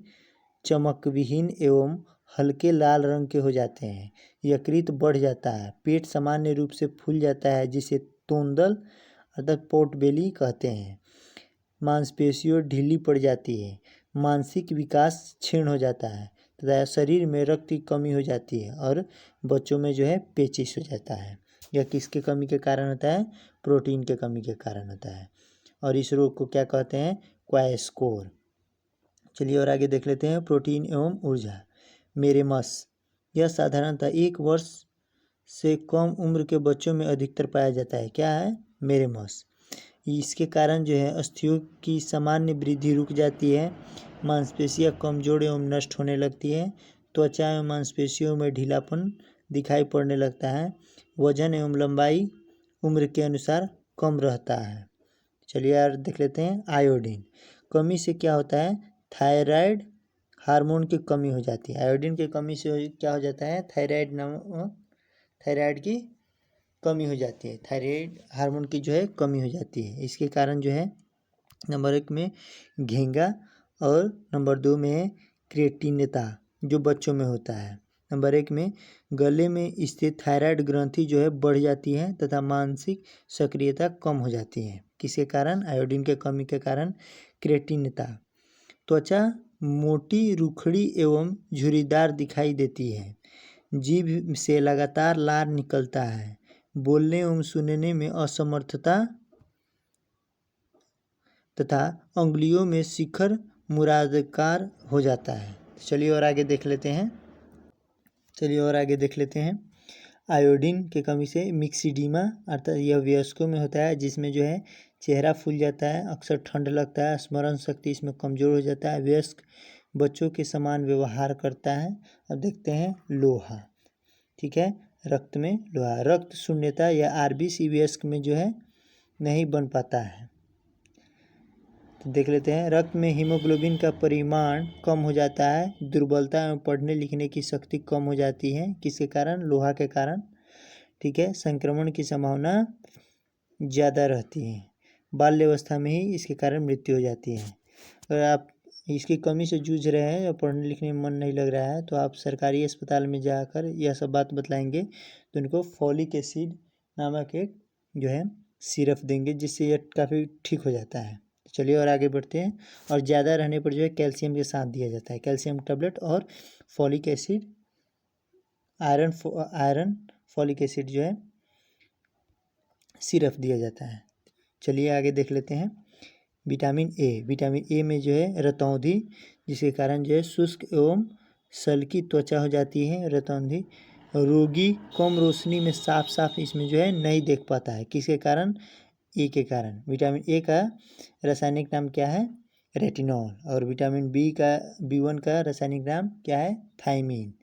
चमकविहीन एवं हल्के लाल रंग के हो जाते हैं। यकृत बढ़ जाता है, पेट सामान्य रूप से फूल जाता है जिसे तोंदल अर्थात पोर्ट बेली कहते हैं। मांसपेशियों ढीली पड़ जाती है, मानसिक विकास क्षीण हो जाता है तथा शरीर में रक्त की कमी हो जाती है और बच्चों में जो है पेचिश हो जाता है। यह किसके कमी के कारण होता है? प्रोटीन के कमी के कारण होता है। और इस रोग को क्या कहते हैं? क्वाइस्कोर। चलिए और आगे देख लेते हैं। प्रोटीन एवं ऊर्जा। मेरेमस, यह साधारणतः 1 वर्ष से कम उम्र के बच्चों में अधिकतर पाया जाता है। क्या है? मेरेमस। इसके कारण जो है अस्थियों की सामान्य वृद्धि रुक जाती है, मांसपेशियां कमजोर एवं नष्ट होने लगती है, त्वचा एवं मांसपेशियों में ढीलापन दिखाई पड़ने लगता है, वजन एवं लंबाई उम्र के अनुसार कम रहता है। चलिए यार देख लेते हैं। आयोडीन कमी से क्या होता है? थायराइड हार्मोन की कमी हो जाती है। आयोडीन की कमी से क्या हो जाता है? थायराइड की कमी हो जाती है, थायराइड हार्मोन की जो है कमी हो जाती है। इसके कारण जो है नंबर 1 में घेंगा और नंबर 2 में है क्रेटिनता जो बच्चों में होता है। नंबर 1 में गले में स्थित थायराइड ग्रंथि जो है बढ़ जाती है तथा मानसिक सक्रियता कम हो जाती है। किसके कारण? आयोडीन के कमी के कारण क्रेटिनता। त्वचा मोटी, रुखड़ी एवं झुर्रीदार दिखाई देती है, जीभ से लगातार लार निकलता है, बोलने एवं सुनने में असमर्थता तथा अंगुलियों में शिखर मुरादकार हो जाता है। चलिए और आगे देख लेते हैं। आयोडीन की कमी से मिक्सिडीमा अर्थात यह वयस्कों में होता है, जिसमें जो है चेहरा फूल जाता है, अक्सर ठंड लगता है, स्मरण शक्ति इसमें कमज़ोर हो जाता है, वयस्क बच्चों के समान व्यवहार करता है। अब देखते हैं लोहा, ठीक है। रक्त में लोहा, रक्त शून्यता या आरबीसी वयस्क में जो है नहीं बन पाता है तो देख लेते हैं, रक्त में हीमोग्लोबिन का परिमाण कम हो जाता है, दुर्बलता एवं पढ़ने लिखने की शक्ति कम हो जाती है, किसके कारण? लोहा के कारण। ठीक है, संक्रमण की संभावना ज़्यादा रहती है, बाल्यावस्था में ही इसके कारण मृत्यु हो जाती है। अगर आप इसकी कमी से जूझ रहे हैं या पढ़ने लिखने में मन नहीं लग रहा है तो आप सरकारी अस्पताल में जाकर यह सब बात बतलाएंगे तो उनको फॉलिक एसिड नामक एक जो है सिरप देंगे, जिससे यह काफ़ी ठीक हो जाता है। चलिए और आगे बढ़ते हैं। और ज़्यादा रहने पर जो है कैल्शियम के साथ दिया जाता है, कैल्शियम टैबलेट और folic acid, iron folic acid जो है सिरप दिया जाता है। चलिए आगे देख लेते हैं। विटामिन ए में जो है रतौंधी, जिसके कारण जो है शुष्क एवं सल्की त्वचा हो जाती है। रतौंधी रोगी कम रोशनी में साफ इसमें जो है नहीं देख पाता है, किसके कारण? ए के कारण। विटामिन ए का रासायनिक नाम क्या है? रेटिनॉल। और विटामिन B1 का रासायनिक नाम क्या है? थायमीन।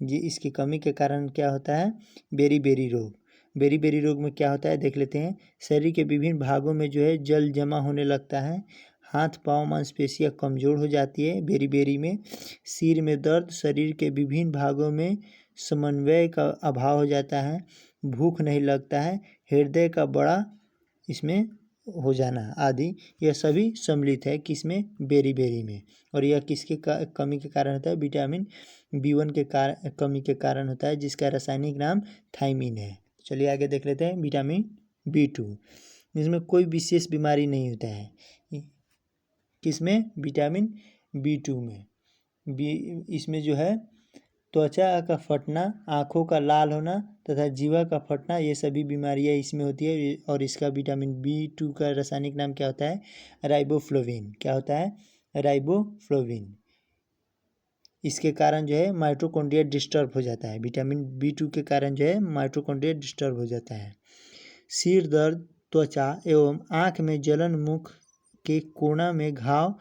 जी, इसकी कमी के कारण क्या होता है? बेरी रोग। बेरी रोग में क्या होता है देख लेते हैं। शरीर के विभिन्न भागों में जो है जल जमा होने लगता है, हाथ पांव मांसपेशियां कमज़ोर हो जाती है बेरी में। सिर में दर्द, शरीर के विभिन्न भागों में समन्वय का अभाव हो जाता है, भूख नहीं लगता है, हृदय का बड़ा इसमें हो जाना आदि, यह सभी सम्मिलित है किसमें? बेरी में। और यह किसके कमी के कारण होता है? विटामिन B1 के कमी के कारण होता है, जिसका रासायनिक नाम थायमीन है। चलिए आगे देख लेते हैं। विटामिन B2, इसमें कोई विशेष बीमारी नहीं होता है, किसमें? विटामिन B2 में। इसमें जो है त्वचा का फटना, आँखों का लाल होना तथा जीवा का फटना, ये सभी बीमारियां इसमें होती है। और इसका विटामिन B2 का रासायनिक नाम क्या होता है? राइबोफ्लोविन। क्या होता है? राइबोफ्लोविन। इसके कारण जो है माइटोकॉन्ड्रिया डिस्टर्ब हो जाता है। विटामिन B2 के कारण जो है माइटोकॉन्ड्रिया डिस्टर्ब हो जाता है। सिर दर्द, त्वचा एवं आँख में जलन, मुख के कोना में घाव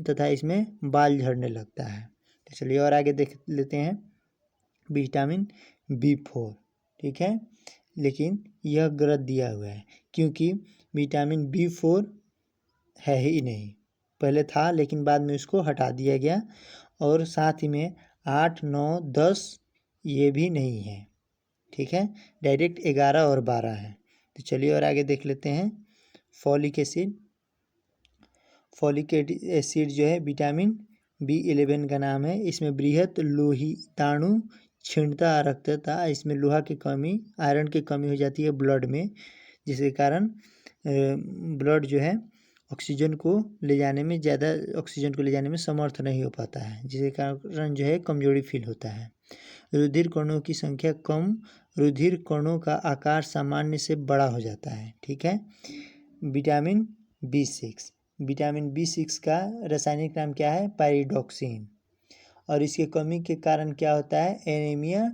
तथा इसमें बाल झड़ने लगता है। तो चलिए और आगे देख लेते हैं। विटामिन B4, ठीक है, लेकिन यह गलत दिया हुआ है, क्योंकि विटामिन B4 है ही नहीं, पहले था लेकिन बाद में उसको हटा दिया गया। और साथ ही में 8, 9, 10 ये भी नहीं है, ठीक है, डायरेक्ट 11 और 12 है। तो चलिए और आगे देख लेते हैं। फॉलिक एसिड जो है विटामिन B11 का नाम है। इसमें बृहत लोहिताणु क्षीणता, रक्तता, इसमें लोहा की कमी, आयरन की कमी हो जाती है ब्लड में, जिसके कारण ब्लड जो है ऑक्सीजन को ले जाने में समर्थ नहीं हो पाता है, जिसके कारण जो है कमजोरी फील होता है। रुधिर कणों की संख्या कम, रुधिर कणों का आकार सामान्य से बड़ा हो जाता है, ठीक है। विटामिन B6 का रासायनिक नाम क्या है? पायरिडॉक्सिन। और इसके कमी के कारण क्या होता है? एनीमिया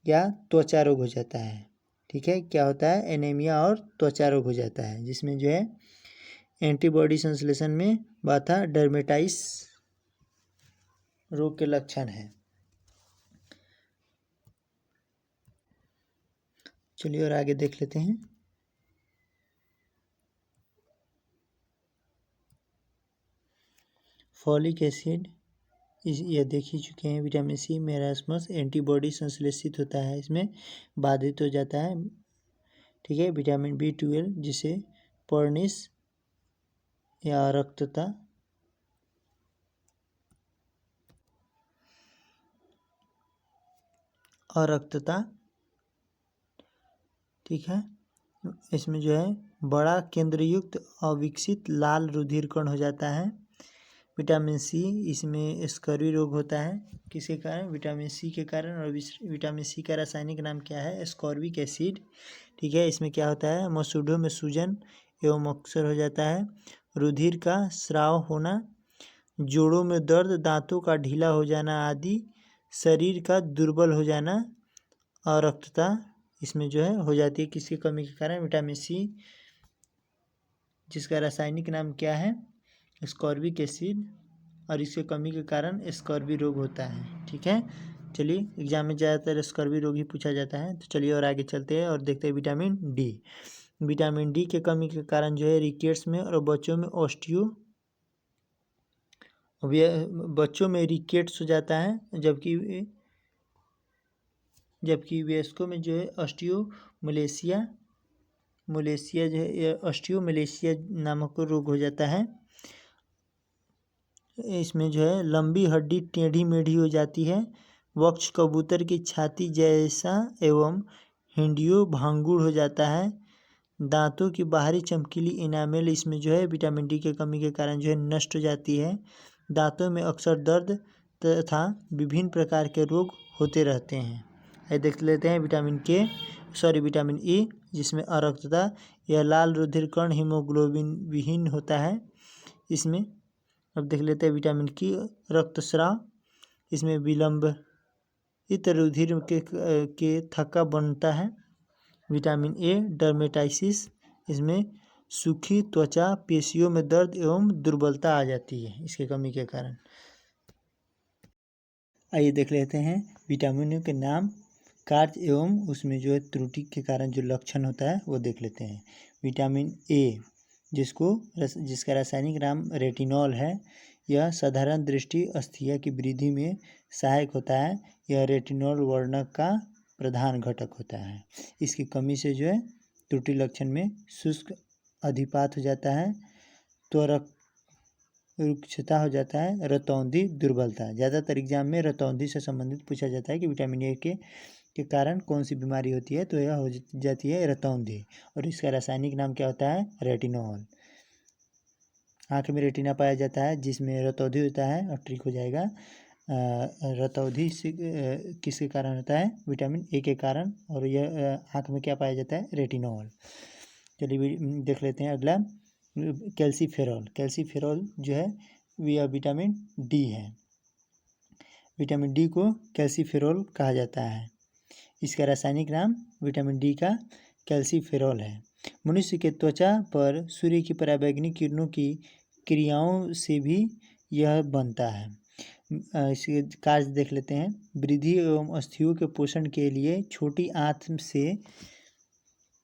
या त्वचा रोग हो जाता है, ठीक है। क्या होता है? एनीमिया और त्वचा रोग हो जाता है, जिसमें जो है एंटीबॉडी संश्लेषण में बाधा, डर्मेटाइटिस रोग के लक्षण है। चलिए और आगे देख लेते हैं। फॉलिक एसिड यह देख ही चुके हैं। विटामिन C मेरास्मस एंटीबॉडी संश्लेषित होता है, इसमें बाधित हो जाता है, ठीक है। विटामिन B12 जिसे पर्निस या अरक्तता, ठीक है, इसमें जो है बड़ा केंद्रयुक्त अविकसित लाल रुधिर कण हो जाता है। विटामिन C, इसमें स्कर्वी रोग होता है, किसके कारण? विटामिन C के कारण। और विटामिन C का रासायनिक नाम क्या है? एस्कॉर्बिक एसिड, ठीक है। इसमें क्या होता है? मसूड़ों में सूजन एवं अक्सर हो जाता है, रुधिर का स्राव होना, जोड़ों में दर्द, दांतों का ढीला हो जाना आदि, शरीर का दुर्बल हो जाना और रक्तता इसमें जो है हो जाती है, किसकी कमी के कारण? विटामिन C, जिसका रासायनिक नाम क्या है? Ascorbic acid. और इसके कमी के कारण स्कर्वी रोग होता है, ठीक है। चलिए, एग्जाम में ज़्यादातर स्कर्वी रोग ही पूछा जाता है। तो चलिए और आगे चलते हैं और देखते हैं विटामिन D के कमी के कारण जो है रिकेट्स में और बच्चों में बच्चों में रिकेट्स हो जाता है, जबकि वयस्कों में जो है ऑस्टियोमलेशिया जो है ऑस्टियोमलेशिया नामक रोग हो जाता है। इसमें जो है लंबी हड्डी टेढ़ी मेढ़ी हो जाती है। वक्ष कबूतर की छाती जैसा एवं हिंडियो भांगुर हो जाता है। दांतों की बाहरी चमकीली इनामेल इसमें जो है विटामिन डी की कमी के कारण जो है नष्ट हो जाती है। दांतों में अक्सर दर्द तथा विभिन्न प्रकार के रोग होते रहते हैं। ये देख लेते हैं विटामिन ई, जिसमें अरक्तता यह लाल रुधिर कण हीमोग्लोबिन विहीन होता है इसमें। अब देख लेते हैं विटामिन की रक्तस्राव, इसमें विलंबित रुधिर के थक्का बनता है। विटामिन ए डर्मेटाइसिस, इसमें सूखी त्वचा, पेशियों में दर्द एवं दुर्बलता आ जाती है इसके कमी के कारण। आइए देख लेते हैं विटामिनों के नाम, कार्य एवं उसमें जो है त्रुटि के कारण जो लक्षण होता है वो देख लेते हैं। विटामिन ए, जिसका रासायनिक नाम रेटिनॉल है, यह साधारण दृष्टि अस्थिया की वृद्धि में सहायक होता है। यह रेटिनॉल वर्णक का प्रधान घटक होता है। इसकी कमी से जो है त्रुटि लक्षण में शुष्क अधिपात हो जाता है, त्वरक रुक्षता हो जाता है, रतौंधी दुर्बलता। ज़्यादातर एग्जाम में रतौंधी से संबंधित पूछा जाता है कि विटामिन ए के कारण कौन सी बीमारी होती है, तो यह हो जाती है रतौंधी, और इसका रासायनिक नाम क्या होता है, रेटिनॉल। आँख में रेटिना पाया जाता है जिसमें रतौंधी होता है, और ट्रिक हो जाएगा। रतौंधी से किसके कारण होता है, विटामिन ए के कारण, और यह आँख में क्या पाया जाता है, रेटिनॉल। चलिए देख लेते हैं अगला, कैल्सीफेरॉल जो है यह विटामिन डी है। विटामिन डी को कैल्सीफेरॉल कहा जाता है। इसका रासायनिक नाम विटामिन डी का कैल्सीफेरॉल है। मनुष्य के त्वचा पर सूर्य की पराबैंगनी किरणों की क्रियाओं से भी यह बनता है। इसके कार्य देख लेते हैं। वृद्धि एवं अस्थियों के पोषण के लिए छोटी आंत से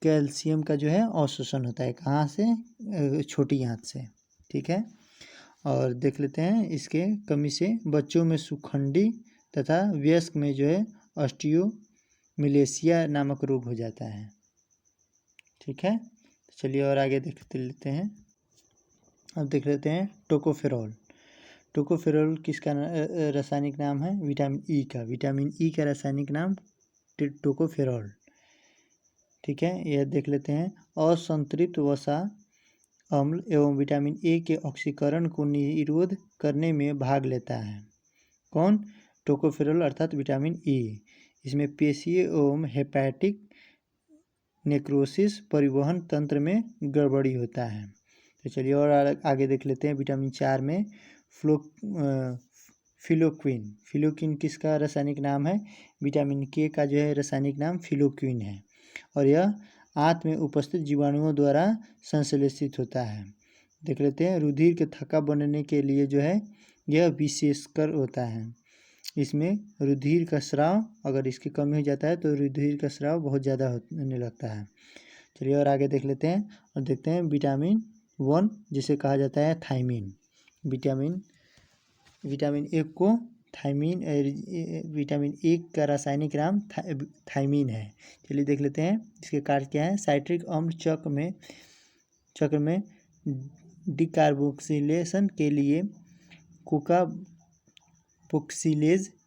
कैल्शियम का जो है अवशोषण होता है। कहाँ से, छोटी आंत से, ठीक है। और देख लेते हैं इसके कमी से बच्चों में सुखंडी तथा वयस्क में जो है ऑस्टियोमलेशिया नामक रोग हो जाता है, ठीक है। चलिए और आगे देख लेते हैं। अब देख लेते हैं टोकोफेरॉल किसका रासायनिक नाम है, विटामिन ई का रासायनिक नाम टोकोफेरॉल, ठीक है। यह देख लेते हैं। असंतृप्त वसा अम्ल एवं विटामिन ए के ऑक्सीकरण को निरोध करने में भाग लेता है। कौन, टोकोफेरॉल अर्थात विटामिन ई। इसमें पेशीय एवं हेपेटिक नेक्रोसिस परिवहन तंत्र में गड़बड़ी होता है। तो चलिए और आगे देख लेते हैं। विटामिन 4 में फिलोक्विन किसका रासायनिक नाम है, विटामिन के का जो है रासायनिक नाम फिलोक्विन है, और यह आंत में उपस्थित जीवाणुओं द्वारा संश्लेषित होता है। देख लेते हैं। रुधिर के थक्का बनने के लिए जो है यह विशेषकर होता है। इसमें रुधिर का स्राव, अगर इसकी कमी हो जाता है तो रुधिर का स्राव बहुत ज़्यादा होने लगता है। चलिए और आगे देख लेते हैं और देखते हैं विटामिन 1 जिसे कहा जाता है थायमीन। विटामिन ए को विटामिन ए का रासायनिक नाम थायमीन है। चलिए देख लेते हैं इसके कार्य क्या है। साइट्रिक अम्ल चक्र में डिकार्बोक्सिलेशन के लिए कोकापोक्सिलेज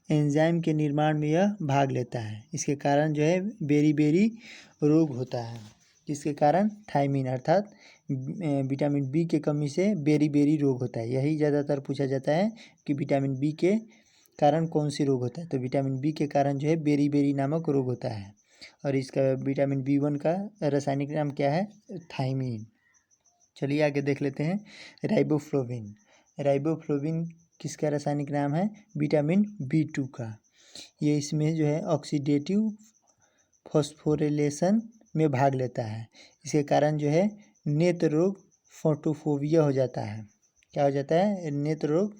एंजाइम के निर्माण में यह भाग लेता है। इसके कारण जो है बेरी रोग होता है। जिसके कारण थायमीन अर्थात विटामिन बी के कमी से बेरी रोग होता है। यही ज़्यादातर पूछा जाता है कि विटामिन बी के कारण कौन सी रोग होता है, तो विटामिन बी के कारण जो है बेरी नामक रोग होता है। और इसका विटामिन B1 का रासायनिक नाम क्या है, थायमीन। चलिए आगे देख लेते हैं। राइबोफ्लोविन किसका रासायनिक नाम है, विटामिन B2 का। ये इसमें जो है ऑक्सीडेटिव फॉस्फोरिलेशन में भाग लेता है। इसके कारण जो है नेत्र रोग फोटोफोबिया हो जाता है। क्या हो जाता है, नेत्र रोग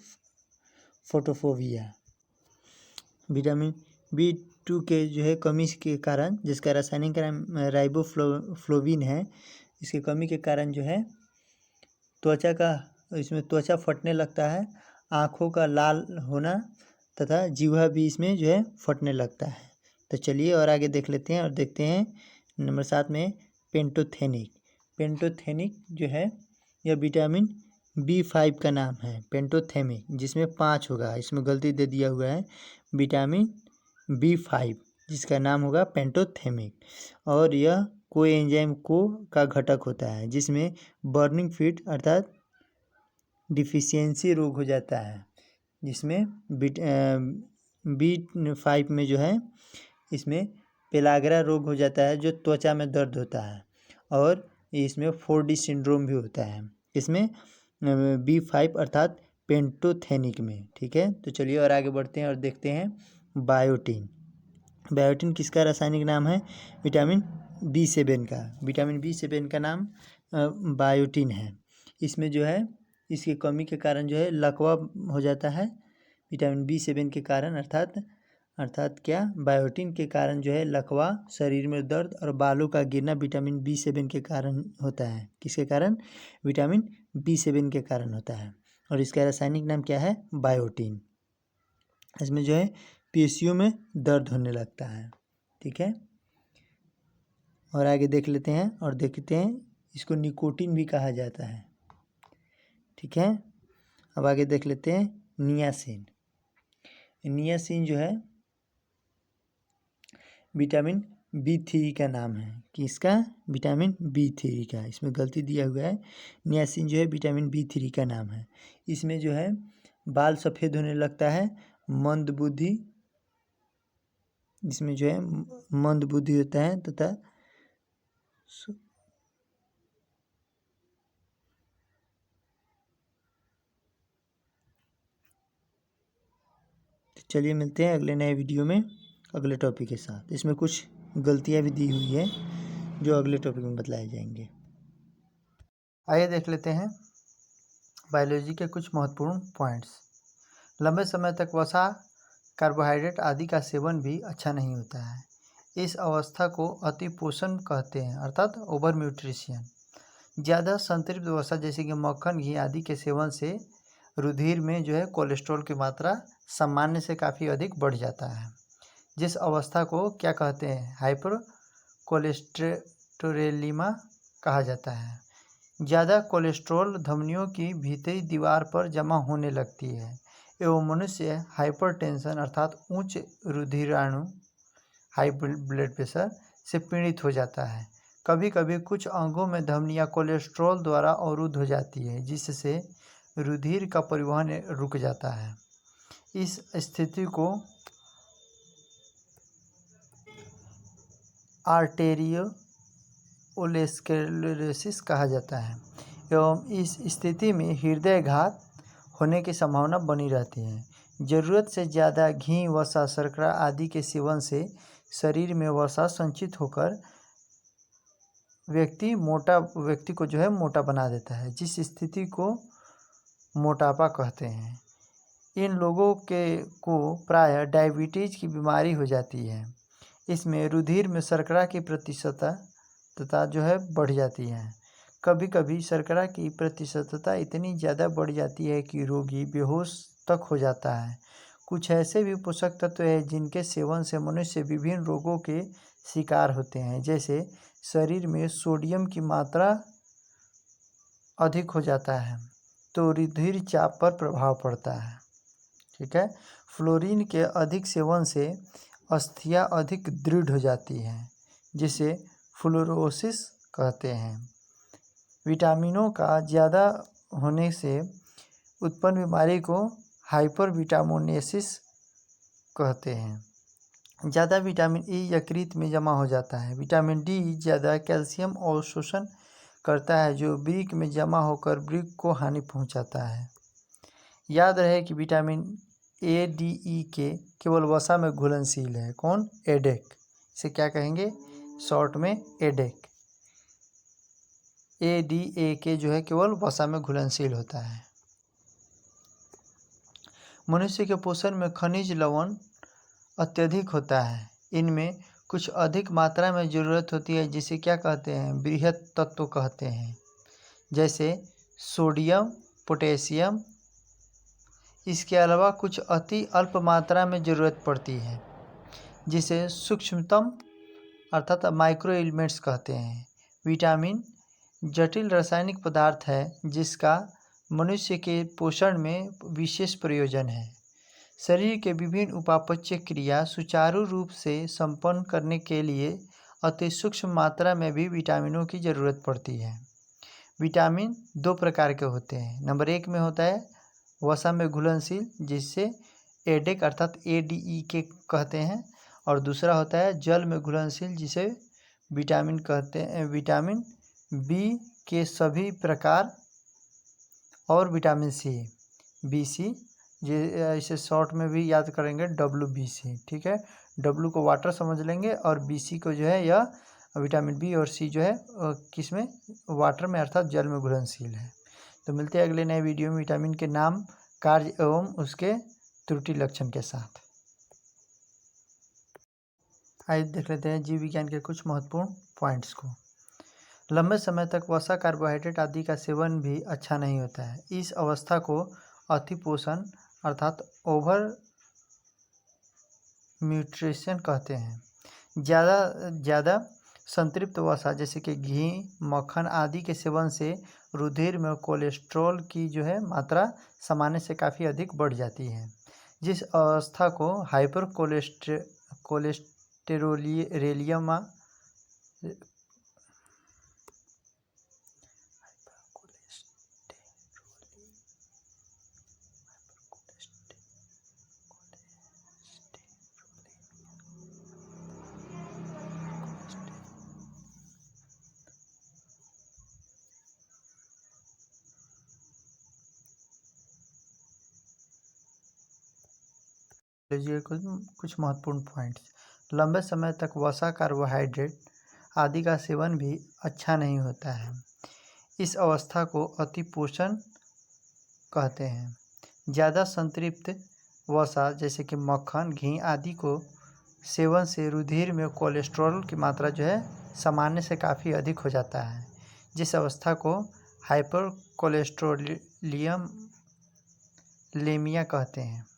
फोटोफोबिया। विटामिन B2 के जो है कमी के कारण, जिसका रासायनिक नाम राइबोफ्लोविन है, इसकी कमी के कारण जो है त्वचा फटने लगता है आँखों का लाल होना तथा जीवा भी इसमें जो है फटने लगता है। तो चलिए और आगे देख लेते हैं और देखते हैं नंबर 7 में पेंटोथेनिक। पेंटोथेनिक जो है यह विटामिन B5 का नाम है पेंटोथेनिक, जिसमें 5 होगा, इसमें गलती दे दिया हुआ है विटामिन B5 जिसका नाम होगा पेंटोथेनिक। और यह कोएंजाइम का घटक होता है जिसमें बर्निंग फीट अर्थात डिफिशियंसी रोग हो जाता है, जिसमें B5 में जो है इसमें पेलाग्रा रोग हो जाता है जो त्वचा में दर्द होता है, और इसमें 4D सिंड्रोम भी होता है इसमें B5 अर्थात पेंटोथेनिक में। ठीक है, तो चलिए और आगे बढ़ते हैं और देखते हैं बायोटिन। बायोटिन किसका रासायनिक नाम है? विटामिन B7 का। विटामिन B7 का नाम बायोटिन है। इसमें जो है इसकी कमी के कारण जो है लकवा हो जाता है विटामिन B7 के कारण, अर्थात क्या, बायोटिन के कारण जो है लकवा, शरीर में दर्द और बालों का गिरना विटामिन B7 के कारण होता है। किसके कारण? विटामिन B7 के कारण होता है। और इसका रासायनिक नाम क्या है? बायोटिन। इसमें जो है पेशियों में दर्द होने लगता है। ठीक है, और आगे देख लेते हैं और देखते हैं इसको निकोटीन भी कहा जाता है। ठीक है, अब आगे देख लेते हैं नियासिन। नियासिन जो है विटामिन B3 का नाम है। किसका? विटामिन B3 का। इसमें गलती दिया हुआ है, नियासिन जो है विटामिन B3 का नाम है। इसमें जो है बाल सफ़ेद होने लगता है, मंदबुद्धि, इसमें जो है मंदबुद्धि होता है तथा चलिए मिलते हैं अगले नए वीडियो में अगले टॉपिक के साथ। इसमें कुछ गलतियां भी दी हुई है जो अगले टॉपिक में बतलाए जाएंगे। आइए देख लेते हैं बायोलॉजी के कुछ महत्वपूर्ण पॉइंट्स। लंबे समय तक वसा, कार्बोहाइड्रेट आदि का सेवन भी अच्छा नहीं होता है। इस अवस्था को अतिपोषण कहते हैं, अर्थात ओवर न्यूट्रिशन। ज़्यादा संतृप्त वसा जैसे कि मक्खन, घी आदि के सेवन से रुधिर में जो है कोलेस्ट्रॉल की मात्रा सामान्य से काफ़ी अधिक बढ़ जाता है, जिस अवस्था को क्या कहते हैं? हाइपर कोलेस्टेरोलेमिया कहा जाता है। ज़्यादा कोलेस्ट्रॉल धमनियों की भीतरी दीवार पर जमा होने लगती है एवं मनुष्य हाइपरटेंशन अर्थात उच्च रुधिराणु, हाई ब्लड प्रेशर से पीड़ित हो जाता है। कभी कभी कुछ अंगों में धमनियाँ कोलेस्ट्रॉल द्वारा अवरुद्ध हो जाती है, जिससे रुधिर का परिवहन रुक जाता है। इस स्थिति को आर्टेरियोस्क्लेरोसिस कहा जाता है एवं इस स्थिति में हृदयघात होने की संभावना बनी रहती है। ज़रूरत से ज़्यादा घी, वसा, शर्करा आदि के सेवन से शरीर में वसा संचित होकर व्यक्ति को जो है मोटा बना देता है, जिस स्थिति को मोटापा कहते हैं। इन लोगों को प्रायः डायबिटीज़ की बीमारी हो जाती है। इसमें रुधिर में शर्करा की प्रतिशतता जो है बढ़ जाती है। कभी कभी शर्करा की प्रतिशतता इतनी ज़्यादा बढ़ जाती है कि रोगी बेहोश तक हो जाता है। कुछ ऐसे भी पोषक तत्व हैं जिनके सेवन से मनुष्य विभिन्न रोगों के शिकार होते हैं, जैसे शरीर में सोडियम की मात्रा अधिक हो जाता है तो रुधिर चाप पर प्रभाव पड़ता है। ठीक है, फ्लोरीन के अधिक सेवन से अस्थियां अधिक दृढ़ हो जाती हैं, जिसे फ्लोरोसिस कहते हैं। विटामिनों का ज़्यादा होने से उत्पन्न बीमारी को हाइपरविटामिनोसिस कहते हैं। ज़्यादा विटामिन ई यकृत में जमा हो जाता है। विटामिन डी ज़्यादा कैल्शियम अवशोषण करता है, जो वृक्क में जमा होकर वृक्क को हानि पहुंचाता है। याद रहे कि विटामिन ए, डी, ई के केवल वसा में घुलनशील है। कौन? एडेक। इसे क्या कहेंगे शॉर्ट में? एडेक। ए, डी, ए के जो है केवल वसा में घुलनशील होता है। मनुष्य के पोषण में खनिज लवण अत्यधिक होता है। इनमें कुछ अधिक मात्रा में ज़रूरत होती है, जिसे क्या कहते हैं? बृहत तत्व कहते हैं, जैसे सोडियम, पोटेशियम इसके अलावा कुछ अति अल्प मात्रा में ज़रूरत पड़ती है, जिसे सूक्ष्मतम अर्थात माइक्रो एलिमेंट्स कहते हैं। विटामिन जटिल रासायनिक पदार्थ है जिसका मनुष्य के पोषण में विशेष प्रयोजन है। शरीर के विभिन्न उपापचय क्रिया सुचारू रूप से संपन्न करने के लिए अति सूक्ष्म मात्रा में भी विटामिनों की ज़रूरत पड़ती है। विटामिन दो प्रकार के होते हैं। नंबर 1 में होता है वसा में घुलनशील, जिससे एडेक अर्थात ADE कहते हैं, और दूसरा होता है जल में घुलनशील, जिसे विटामिन कहते हैं। विटामिन बी के सभी प्रकार और विटामिन सी, BC, इसे शॉर्ट में भी याद करेंगे WBC, ठीक है। W को वाटर समझ लेंगे और BC को जो है यह विटामिन बी और सी जो है किस में, वाटर में अर्थात जल में घुलनशील है। तो मिलते हैं अगले नए वीडियो में विटामिन के नाम, कार्य एवं उसके त्रुटि लक्षण के साथ। आइए देख लेते हैं जीव विज्ञान के कुछ महत्वपूर्ण पॉइंट्स को। लंबे समय तक वसा, कार्बोहाइड्रेट आदि का सेवन भी अच्छा नहीं होता है। इस अवस्था को अतिपोषण अर्थात ओवर न्यूट्रिशन कहते हैं। ज़्यादा संतृप्त वसा जैसे कि घी, मक्खन आदि के सेवन से रुधिर में कोलेस्ट्रॉल की जो है मात्रा सामान्य से काफ़ी अधिक बढ़ जाती है, जिस अवस्था को हाइपर कोलेस्टेरोलियमा कुछ महत्वपूर्ण पॉइंट्स। लंबे समय तक वसा, कार्बोहाइड्रेट आदि का सेवन भी अच्छा नहीं होता है। इस अवस्था को अतिपोषण कहते हैं। ज़्यादा संतृप्त वसा जैसे कि मक्खन, घी आदि को सेवन से रुधिर में कोलेस्ट्रॉल की मात्रा जो है सामान्य से काफ़ी अधिक हो जाता है, जिस अवस्था को हाइपर कोलेस्ट्रोलियम लेमिया कहते हैं।